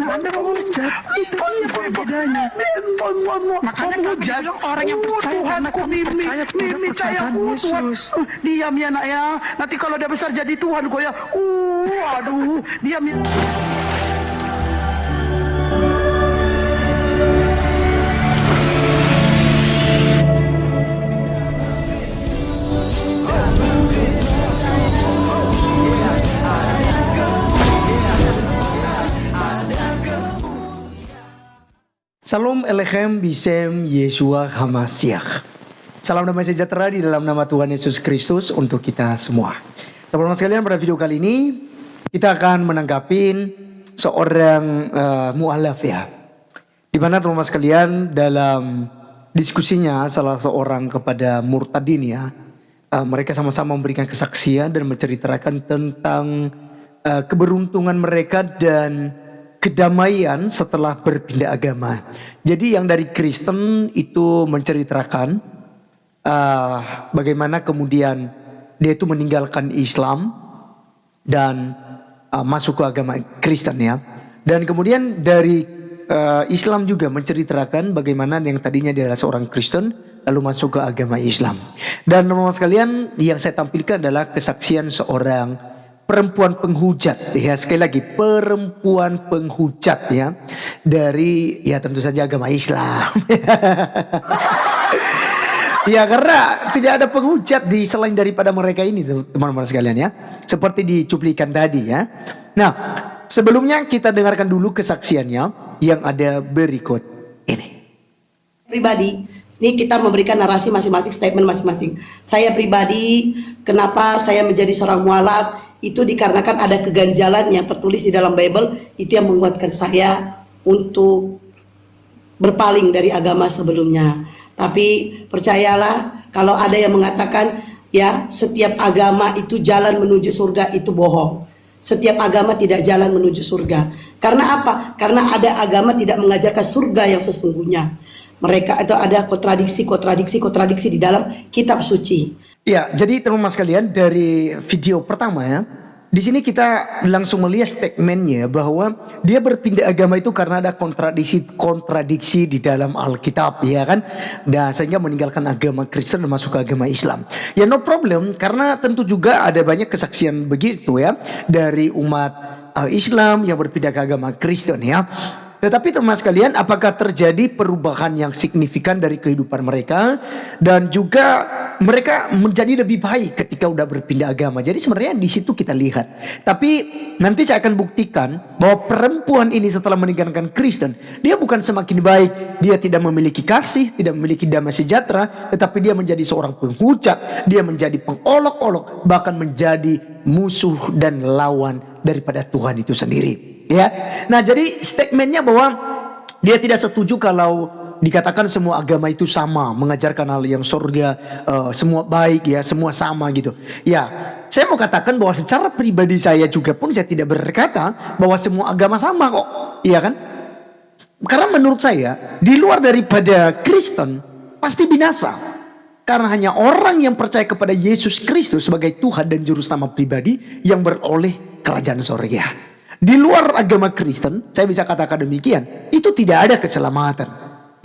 Anda menghujat. Itu dia bedanya. Makanya kami bilang orang yang percaya karena kami percaya pada perkataan Yesus. Diam ya nak ya. Nanti kalau dia besar jadi Tuhan kok ya. Aduh, diam ya. Salam Elechem Bisem Yeshua Hamasiach. Salam damai sejahtera di dalam nama Tuhan Yesus Kristus untuk kita semua. Teman-teman sekalian, pada video kali ini kita akan menanggapin seorang mu'alaf ya. Di mana teman-teman sekalian dalam diskusinya salah seorang kepada murtadin ya. Mereka sama-sama memberikan kesaksian dan menceritakan tentang keberuntungan mereka dan kedamaian setelah berpindah agama. Jadi yang dari Kristen itu menceritakan bagaimana kemudian dia itu meninggalkan Islam dan masuk ke agama Kristen ya. Dan kemudian dari Islam juga menceritakan bagaimana yang tadinya dia adalah seorang Kristen lalu masuk ke agama Islam. Dan teman-teman sekalian, yang saya tampilkan adalah kesaksian seorang perempuan penghujat ya, sekali lagi perempuan penghujat ya, dari ya tentu saja agama Islam. Ya, karena tidak ada penghujat di selain daripada mereka ini teman-teman sekalian ya, seperti di cuplikan tadi ya. Nah, sebelumnya kita dengarkan dulu kesaksiannya yang ada berikut ini. Pribadi, ini kita memberikan narasi masing-masing, statement masing-masing. Saya pribadi, kenapa saya menjadi seorang mualaf, itu dikarenakan ada keganjalan yang tertulis di dalam Bible, itu yang menguatkan saya untuk berpaling dari agama sebelumnya. Tapi percayalah, kalau ada yang mengatakan ya setiap agama itu jalan menuju surga, itu bohong. Setiap agama tidak jalan menuju surga. Karena apa? Karena ada agama tidak mengajarkan surga yang sesungguhnya. Mereka itu ada kontradiksi di dalam kitab suci. Ya, jadi teman-teman sekalian, dari video pertama ya, di sini kita langsung melihat statementnya bahwa dia berpindah agama itu karena ada kontradiksi di dalam Alkitab ya kan, dan sehingga meninggalkan agama Kristen dan masuk ke agama Islam. Ya no problem, karena tentu juga ada banyak kesaksian begitu ya dari umat Islam yang berpindah ke agama Kristen ya. Tetapi teman sekalian, apakah terjadi perubahan yang signifikan dari kehidupan mereka, dan juga mereka menjadi lebih baik ketika udah berpindah agama? Jadi sebenarnya di situ kita lihat. Tapi nanti saya akan buktikan bahwa perempuan ini setelah meninggalkan Kristen, dia bukan semakin baik, dia tidak memiliki kasih, tidak memiliki damai sejahtera, tetapi dia menjadi seorang penghujat, dia menjadi pengolok-olok, bahkan menjadi musuh dan lawan daripada Tuhan itu sendiri. Ya, nah jadi statementnya bahwa dia tidak setuju kalau dikatakan semua agama itu sama, mengajarkan hal yang surga, semua baik ya, semua sama gitu. Ya, saya mau katakan bahwa secara pribadi saya juga pun saya tidak berkata bahwa semua agama sama kok, iya kan? Karena menurut saya di luar daripada Kristen pasti binasa. Karena hanya orang yang percaya kepada Yesus Kristus sebagai Tuhan dan Juru Selamat pribadi yang beroleh kerajaan surga. Di luar agama Kristen, saya bisa katakan demikian, itu tidak ada keselamatan,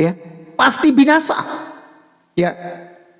ya, pasti binasa, ya.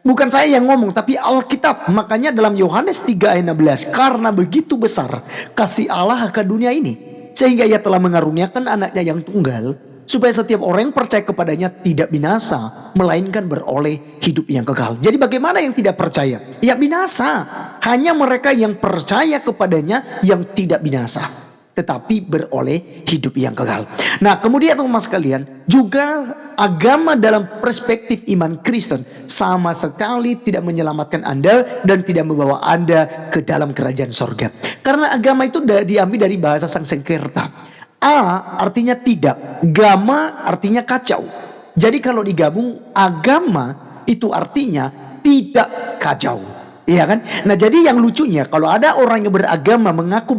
Bukan saya yang ngomong, tapi Alkitab. Makanya dalam Yohanes 3 ayat 16, karena begitu besar kasih Allah ke dunia ini, sehingga Ia telah mengaruniakan anaknya yang tunggal, supaya setiap orang yang percaya kepadanya tidak binasa, melainkan beroleh hidup yang kekal. Jadi bagaimana yang tidak percaya? Ya binasa. Hanya mereka yang percaya kepadanya yang tidak binasa, tetapi beroleh hidup yang kekal. Nah, kemudian teman-teman sekalian, juga agama dalam perspektif iman Kristen sama sekali tidak menyelamatkan Anda dan tidak membawa Anda ke dalam kerajaan sorga. Karena agama itu diambil dari bahasa Sanskerta. A artinya tidak, gama artinya kacau. Jadi kalau digabung, agama itu artinya tidak kacau. Iya kan? Nah jadi yang lucunya, kalau ada orang yang mengaku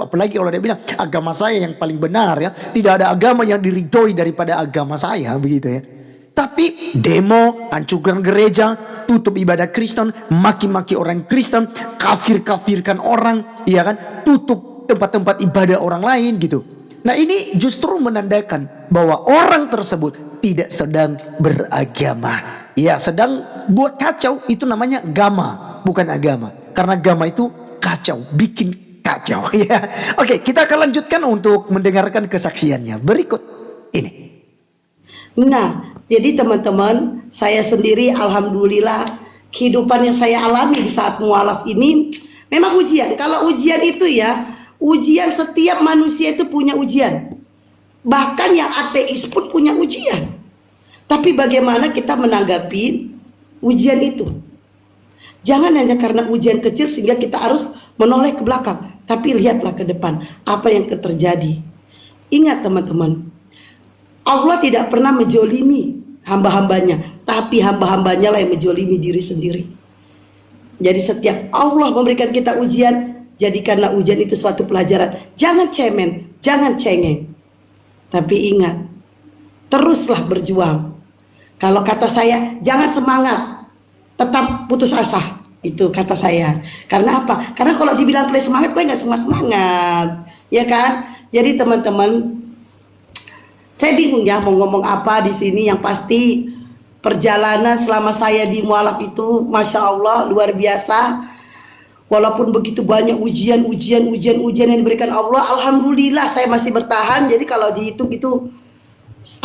apalagi kalau dia bilang agama saya yang paling benar ya, tidak ada agama yang diridhoi daripada agama saya, begitu ya. Tapi demo, hancurkan gereja, tutup ibadah Kristen, maki-maki orang Kristen, kafirkan orang, iya kan? Tutup tempat-tempat ibadah orang lain gitu. Nah ini justru menandakan bahwa orang tersebut tidak sedang beragama. Ya sedang buat kacau, itu namanya gama, bukan agama. Karena gama itu kacau, bikin kacau ya. Oke, kita akan lanjutkan untuk mendengarkan kesaksiannya. Berikut ini. Nah, jadi teman-teman, saya sendiri alhamdulillah kehidupan yang saya alami di saat mualaf ini memang ujian. Kalau ujian itu ya, ujian setiap manusia itu punya ujian. Bahkan yang ateis pun punya ujian. Tapi bagaimana kita menanggapi ujian itu? Jangan hanya karena ujian kecil sehingga kita harus menoleh ke belakang. Tapi lihatlah ke depan, apa yang terjadi. Ingat teman-teman, Allah tidak pernah menjolimi hamba-hambanya, tapi hamba-hambanya lah yang menjolimi diri sendiri. Jadi setiap Allah memberikan kita ujian, jadikanlah ujian itu suatu pelajaran. Jangan cemen, jangan cengeng. Tapi ingat, teruslah berjuang. Kalau kata saya, jangan semangat, tetap putus asa. Itu kata saya. Karena apa? Karena kalau dibilang play semangat, gue nggak semangat, ya kan? Jadi teman-teman, saya bingung ya mau ngomong apa di sini. Yang pasti perjalanan selama saya di mualaf itu Masya Allah luar biasa. Walaupun begitu banyak ujian yang diberikan Allah, alhamdulillah saya masih bertahan. Jadi kalau dihitung itu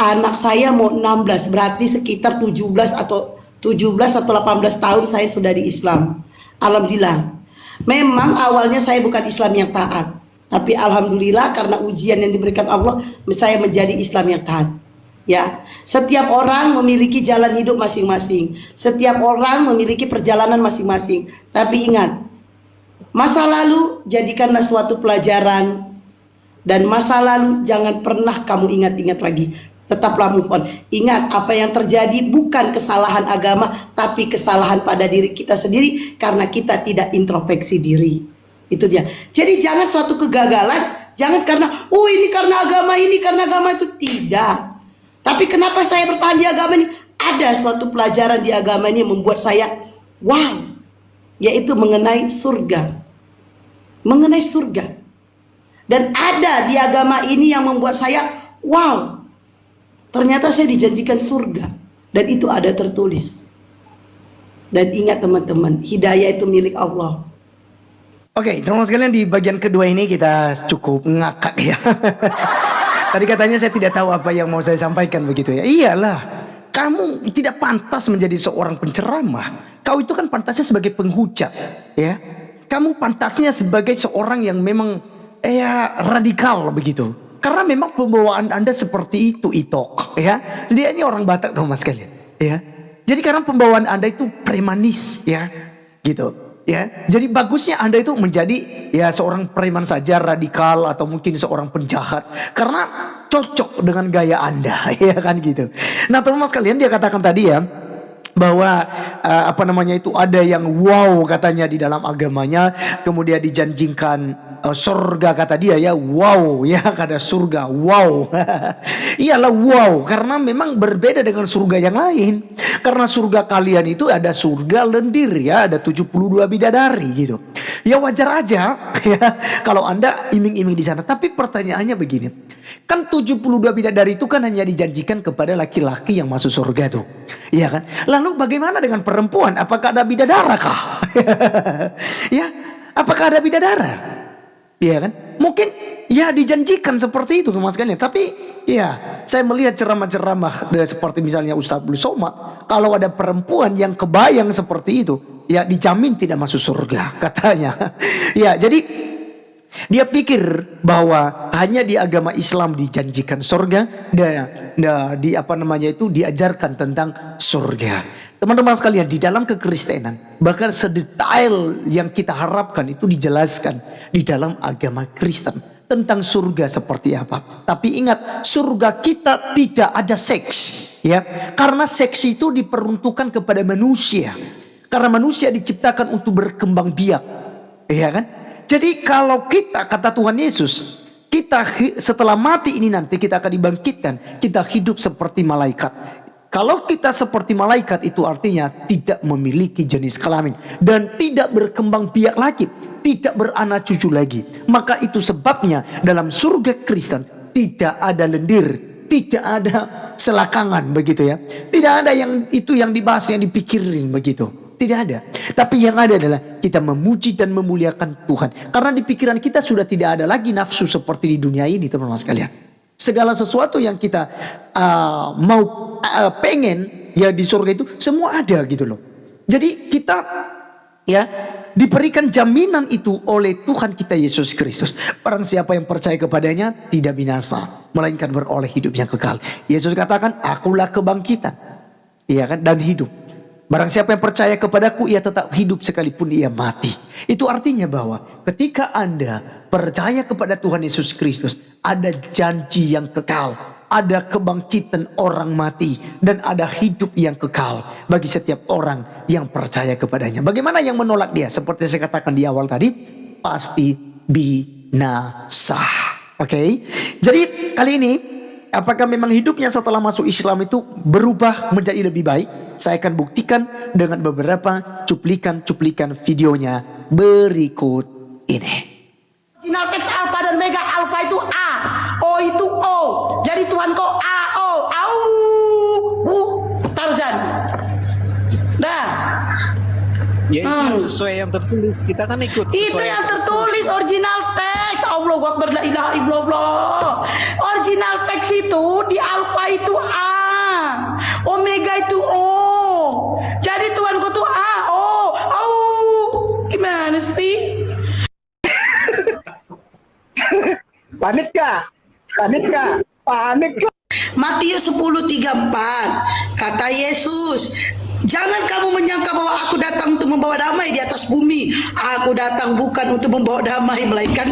anak saya mau 16, berarti sekitar 17 atau 18 tahun saya sudah di Islam. Alhamdulillah. Memang awalnya saya bukan Islam yang taat, tapi alhamdulillah karena ujian yang diberikan Allah, saya menjadi Islam yang taat. Ya, setiap orang memiliki jalan hidup masing-masing. Setiap orang memiliki perjalanan masing-masing. Tapi ingat, masa lalu jadikanlah suatu pelajaran, dan masa lalu jangan pernah kamu ingat-ingat lagi. Tetaplah move on. Ingat, apa yang terjadi bukan kesalahan agama, tapi kesalahan pada diri kita sendiri karena kita tidak introspeksi diri. Itu dia. Jadi jangan suatu kegagalan, jangan karena ini karena agama ini, karena agama itu, tidak. Tapi kenapa saya bertahan di agama ini? Ada suatu pelajaran di agama ini yang membuat saya wow, yaitu mengenai surga. Mengenai surga. Dan ada di agama ini yang membuat saya wow, ternyata saya dijanjikan surga. Dan itu ada tertulis. Dan ingat teman-teman, hidayah itu milik Allah. Oke, teman-teman sekalian, di bagian kedua ini kita cukup ngakak ya. Tadi katanya saya tidak tahu apa yang mau saya sampaikan begitu ya. Iyalah, kamu tidak pantas menjadi seorang penceramah. Kau itu kan pantasnya sebagai penghujat ya. Kamu pantasnya sebagai seorang yang memang radikal begitu. Karena memang pembawaan Anda seperti itu, Itok ya. Jadi ini orang Batak teman sekalian ya. Jadi karena pembawaan Anda itu premanis ya, gitu ya. Jadi bagusnya Anda itu menjadi ya seorang preman saja, radikal, atau mungkin seorang penjahat, karena cocok dengan gaya Anda ya kan gitu. Nah teman-teman sekalian, dia katakan tadi ya bahwa itu ada yang wow katanya di dalam agamanya, kemudian dijanjikan surga kata dia ya. Wow ya, kata surga wow. Iyalah wow, karena memang berbeda dengan surga yang lain. Karena surga kalian itu ada surga lendir ya, ada 72 bidadari gitu. Ya wajar aja ya kalau Anda iming-iming di sana. Tapi pertanyaannya begini, kan 72 bidadari itu kan hanya dijanjikan kepada laki-laki yang masuk surga tuh, iya kan? Lalu bagaimana dengan perempuan? Apakah ada bidadara kah? Ya, apakah ada bidadara? Iya kan? Mungkin ya dijanjikan seperti itu teman sekalian. Tapi ya saya melihat ceramah-ceramah seperti misalnya Ustaz Abdul Somad, kalau ada perempuan yang kebayang seperti itu, ya dijamin tidak masuk surga katanya. Ya jadi dia pikir bahwa hanya di agama Islam dijanjikan surga, dan diajarkan tentang surga. Teman-teman sekalian, di dalam kekristenan bahkan sedetail yang kita harapkan itu dijelaskan di dalam agama Kristen tentang surga seperti apa. Tapi ingat, surga kita tidak ada seks ya, karena seks itu diperuntukkan kepada manusia, karena manusia diciptakan untuk berkembang biak, ya kan? Jadi kalau kita, kata Tuhan Yesus, kita setelah mati ini nanti kita akan dibangkitkan, kita hidup seperti malaikat. Kalau kita seperti malaikat itu artinya tidak memiliki jenis kelamin dan tidak berkembang biak lagi, tidak beranak cucu lagi. Maka itu sebabnya dalam surga Kristen tidak ada lendir, tidak ada selakangan begitu ya. Tidak ada yang itu yang dibahas, yang dipikirin begitu. Tidak ada. Tapi yang ada adalah kita memuji dan memuliakan Tuhan. Karena di pikiran kita sudah tidak ada lagi nafsu seperti di dunia ini, teman-teman sekalian. Segala sesuatu yang kita pengen ya di surga itu semua ada gitu loh. Jadi kita ya diberikan jaminan itu oleh Tuhan kita Yesus Kristus. Barang siapa yang percaya kepadanya tidak binasa, melainkan beroleh hidup yang kekal. Yesus katakan, akulah kebangkitan, iya kan, dan hidup. Barang siapa yang percaya kepadaku, ia tetap hidup sekalipun ia mati. Itu artinya bahwa ketika Anda percaya kepada Tuhan Yesus Kristus, ada janji yang kekal, ada kebangkitan orang mati, dan ada hidup yang kekal bagi setiap orang yang percaya kepadanya. Bagaimana yang menolak dia? Seperti saya katakan di awal tadi, pasti binasa. Oke? Jadi kali ini, apakah memang hidupnya setelah masuk Islam itu berubah menjadi lebih baik? Saya akan buktikan dengan beberapa cuplikan-cuplikan videonya berikut ini. Original teks alfa dan mega. Alfa itu A, O itu O. Jadi Tuhan kau A, O, au, Tarzan. Dah. Ya itu sesuai yang tertulis, kita kan ikut. Itu yang tertulis original teks. Allahu Akbar, la ilaha illallah. Original teks itu di alfa itu A, omega itu O. Jadi Tuhanku tuh A, O, au. Gimana sih? Panik kah? Panik kah? Panik kah? Matius 10:34 kata Yesus, jangan kamu menyangka bahwa aku datang untuk membawa damai di atas bumi. Aku datang bukan untuk membawa damai, melainkan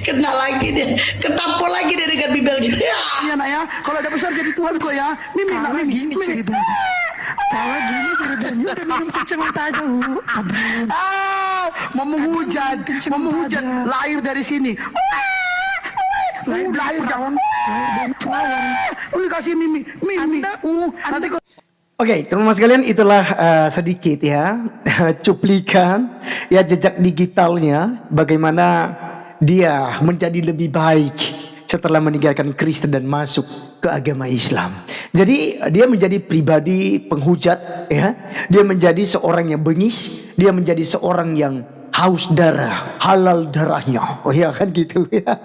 kena lagi dia, ketampol lagi dia dengan bibelnya. Ya nak ya, kalau ada besar jadi Tuhan kok ya. Mimi nak Mimi. Ceritanya. Kalau gini ceritanya udah minum kacamata aja. Mau menghujat, lahir dari sini. Lahir jangan. Lu kasih Mimi. Nanti kok. Oke, teman-teman sekalian, itulah sedikit ya cuplikan ya jejak digitalnya, bagaimana dia menjadi lebih baik setelah meninggalkan Kristen dan masuk ke agama Islam. Jadi dia menjadi pribadi penghujat ya. Dia menjadi seorang yang bengis, dia menjadi seorang yang haus darah, halal darahnya. Oh ya kan gitu ya.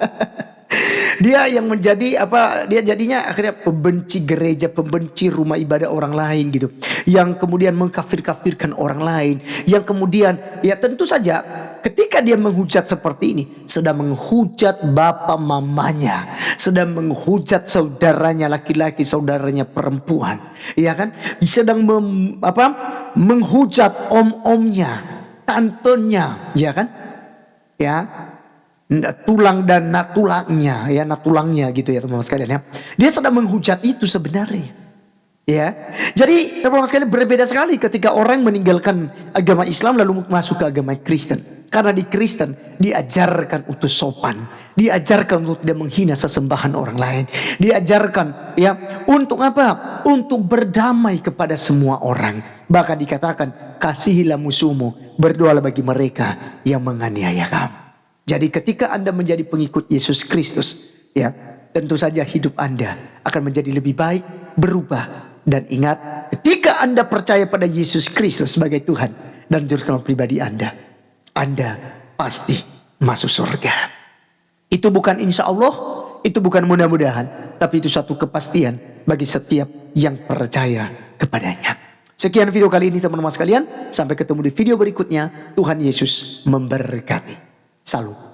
Dia yang menjadi dia jadinya akhirnya pembenci gereja, pembenci rumah ibadah orang lain gitu. Yang kemudian mengkafir-kafirkan orang lain. Yang kemudian ya tentu saja ketika dia menghujat seperti ini, sedang menghujat bapak mamanya, sedang menghujat saudaranya laki-laki, saudaranya perempuan, ya kan? Sedang menghujat om-omnya, tantenya, ya kan? Ya. Tulang dan natulangnya ya, natulangnya gitu ya teman-teman sekalian ya. Dia sedang menghujat itu sebenarnya. Ya. Jadi teman-teman sekalian, berbeda sekali ketika orang meninggalkan agama Islam lalu masuk ke agama Kristen. Karena di Kristen diajarkan untuk sopan, diajarkan untuk tidak menghina sesembahan orang lain, diajarkan ya untuk apa? Untuk berdamai kepada semua orang. Bahkan dikatakan, kasihilah musuhmu, berdoalah bagi mereka yang menganiaya kamu. Jadi ketika Anda menjadi pengikut Yesus Kristus, ya tentu saja hidup Anda akan menjadi lebih baik, berubah. Dan ingat, ketika Anda percaya pada Yesus Kristus sebagai Tuhan dan Juru Selamat pribadi Anda pasti masuk surga. Itu bukan insya Allah, itu bukan mudah-mudahan, tapi itu satu kepastian bagi setiap yang percaya kepadanya. Sekian video kali ini teman-teman sekalian, sampai ketemu di video berikutnya. Tuhan Yesus memberkati. Salut.